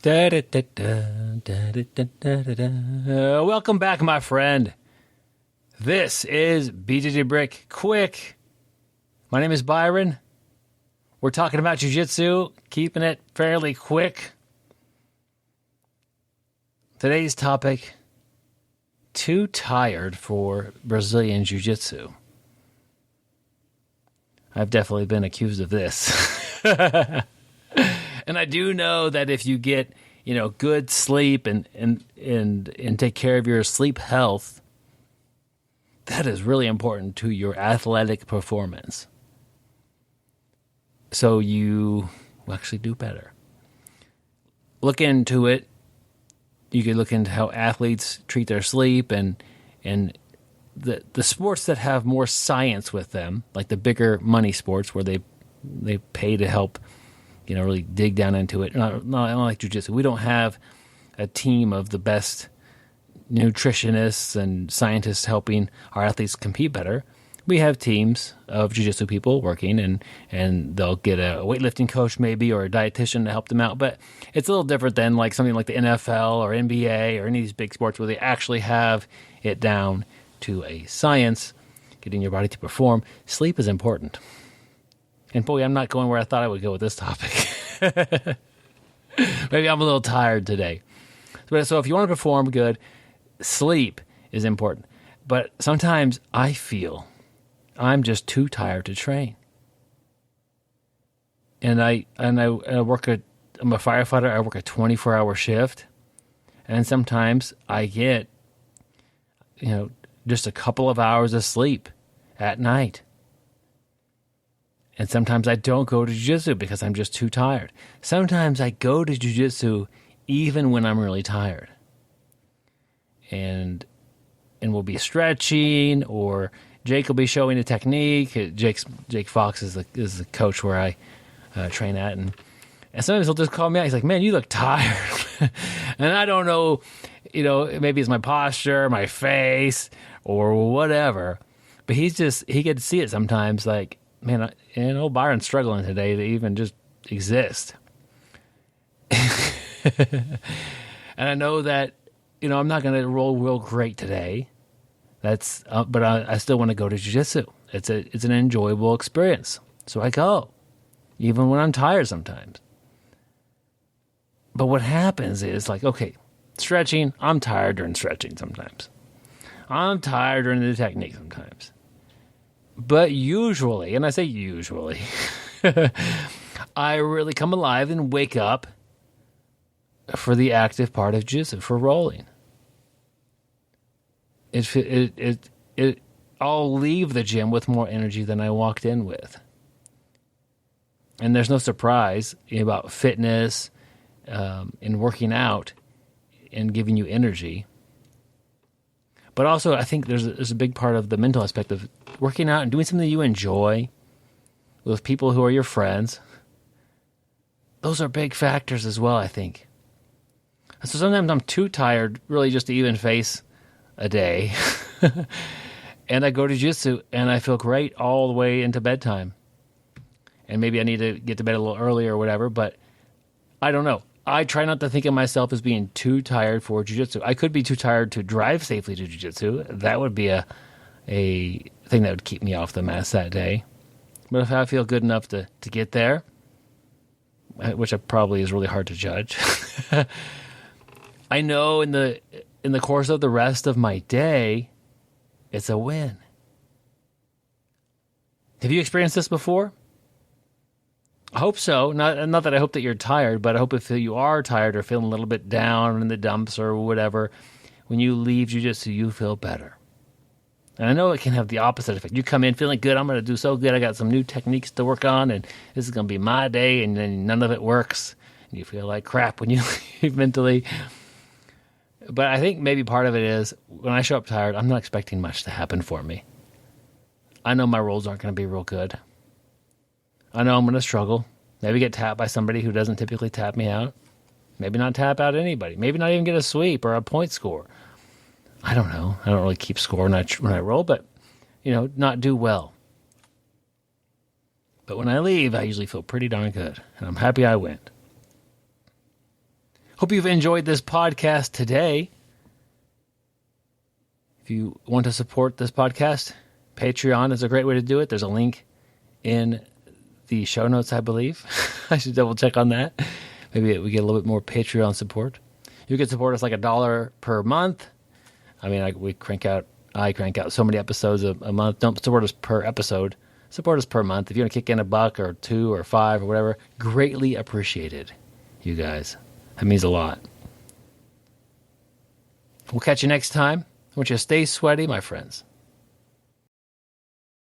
Welcome back, my friend. This is BjjBrick Quick. My name is Byron. We're talking about jiu-jitsu, keeping it fairly quick. Today's topic, too tired for Brazilian jiu-jitsu. I've definitely been accused of this. And I do know that if you get, good sleep and take care of your sleep health, that is really important to your athletic performance. So you will actually do better. Look into it. You can look into how athletes treat their sleep and the sports that have more science with them, like the bigger money sports where they pay to help, really dig down into it. Not like jiu-jitsu. We don't have a team of the best nutritionists and scientists helping our athletes compete better. We have teams of jiu-jitsu people working, and they'll get a weightlifting coach maybe or a dietitian to help them out. But it's a little different than like something like the NFL or NBA or any of these big sports where they actually have it down to a science, getting your body to perform. Sleep is important. And boy, I'm not going where I thought I would go with this topic. Maybe I'm a little tired today. So if you want to perform good, sleep is important. But sometimes I feel I'm just too tired to train. And I work I'm a firefighter. I work a 24-hour shift. And sometimes I get, just a couple of hours of sleep at night. And sometimes I don't go to jiu-jitsu because I'm just too tired. Sometimes I go to jiu-jitsu even when I'm really tired. And we'll be stretching, or Jake will be showing a technique. Jake Fox is the coach where I train at, and sometimes he'll just call me out. He's like, "Man, you look tired," and I don't know, maybe it's my posture, my face, or whatever. But he gets to see it sometimes. Like, man, Byron's struggling today to even just exist. And I know that, I'm not going to roll real great today. But I still want to go to jiu-jitsu. It's an enjoyable experience. So I go, even when I'm tired sometimes. But what happens is, like, okay, stretching, I'm tired during stretching sometimes. I'm tired during the technique sometimes. But usually, and I say usually, I really come alive and wake up for the active part of jiu-jitsu, for rolling. I'll leave the gym with more energy than I walked in with. And there's no surprise about fitness and working out and giving you energy. But also, I think there's a big part of the mental aspect of working out and doing something you enjoy with people who are your friends. Those are big factors as well, I think. So sometimes I'm too tired really just to even face a day. And I go to jiu-jitsu and I feel great all the way into bedtime. And maybe I need to get to bed a little earlier or whatever, but I don't know. I try not to think of myself as being too tired for jiu-jitsu. I could be too tired to drive safely to jiu-jitsu. That would be a thing that would keep me off the mats that day. But if I feel good enough to get there, which probably is really hard to judge, I know in the course of the rest of my day, it's a win. Have you experienced this before? I hope so. Not that I hope that you're tired, but I hope if you are tired or feeling a little bit down in the dumps or whatever, when you leave jiu-jitsu, you feel better. And I know it can have the opposite effect. You come in feeling good. I'm going to do so good. I got some new techniques to work on, and this is going to be my day, and then none of it works. And you feel like crap when you leave mentally. But I think maybe part of it is when I show up tired, I'm not expecting much to happen for me. I know my rolls aren't going to be real good. I know I'm going to struggle. Maybe get tapped by somebody who doesn't typically tap me out. Maybe not tap out anybody. Maybe not even get a sweep or a point score. I don't know. I don't really keep score when I roll, but, not do well. But when I leave, I usually feel pretty darn good, and I'm happy I went. Hope you've enjoyed this podcast today. If you want to support this podcast, Patreon is a great way to do it. There's a link in the show notes, I believe. I should double check on that. Maybe we get a little bit more Patreon support. You can support us like $1 per month. I mean, I crank out so many episodes a month. Don't support us per episode. Support us per month. If you want to kick in $1 or $2 or $5 or whatever, greatly appreciated, you guys. That means a lot. We'll catch you next time. I want you to stay sweaty, my friends.